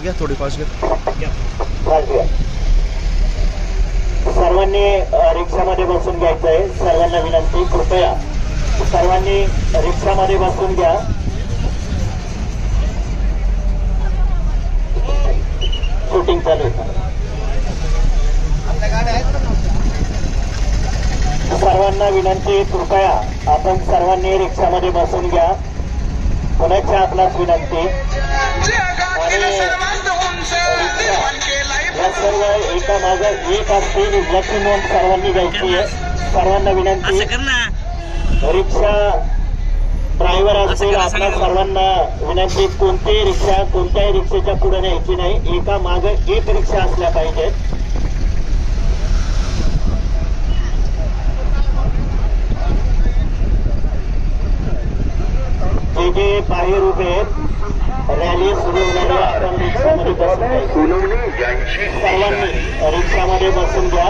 घ्या थोडी फास्ट घ्या. सर्वांनी रिक्षामध्ये बसून घ्यायचं आहे. सर्वांना विनंती, कृपया सर्वांनी रिक्षामध्ये बसून घ्या. शूटिंग चालू आहे. सर्वांना विनंती, कृपया आपण सर्वांनी रिक्षामध्ये बसून घ्या. पुण्याच्या आपणास विनंती. आणि या सर्व एका मागे एक असतील याची नोंद सर्वांनी घ्यायची आहे. सर्वांना विनंती. रिक्षा ड्रायव्हर असतील आपल्या सर्वांना विनंती, कोणतीही रिक्षा कोणत्याही रिक्षेच्या पुढे न्यायची नाही. एका मागे एक रिक्षा असल्या पाहिजेत. जे जे बाहेर उभे रॅली सुरू होणारी आपण रिक्षामध्ये बसून सर्वांनी रिक्षामध्ये बसून घ्या.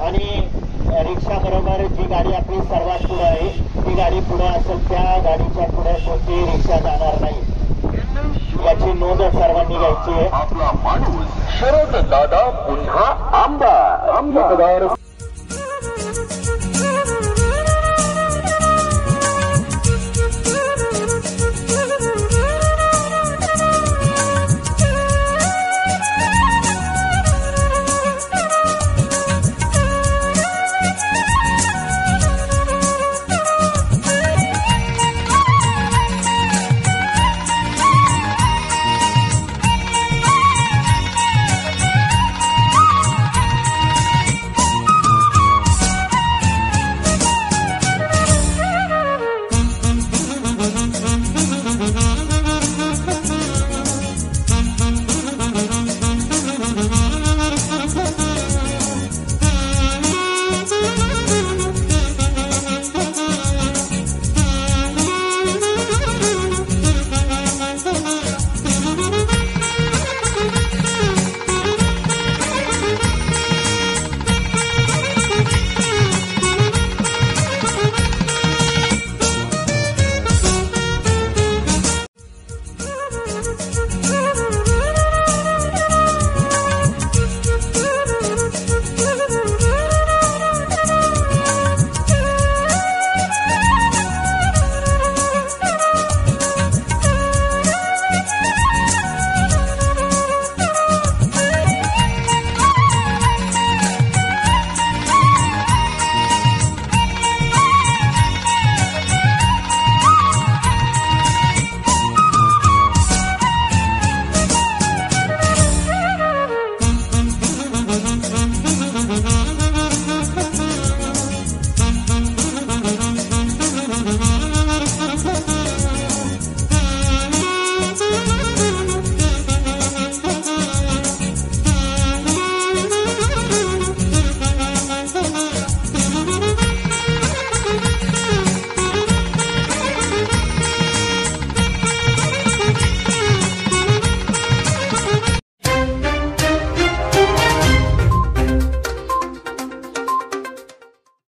आणि रिक्षा बरोबर जी गाडी आपली सर्वात पुढे आहे ती गाडी पुढे असेल त्या गाडीच्या पुढे कोणतीही रिक्षा जाणार नाही याची नोंद सर्वांनी घ्यायची आहे. आपला माणूस शरद दादा पुन्हा आमदार.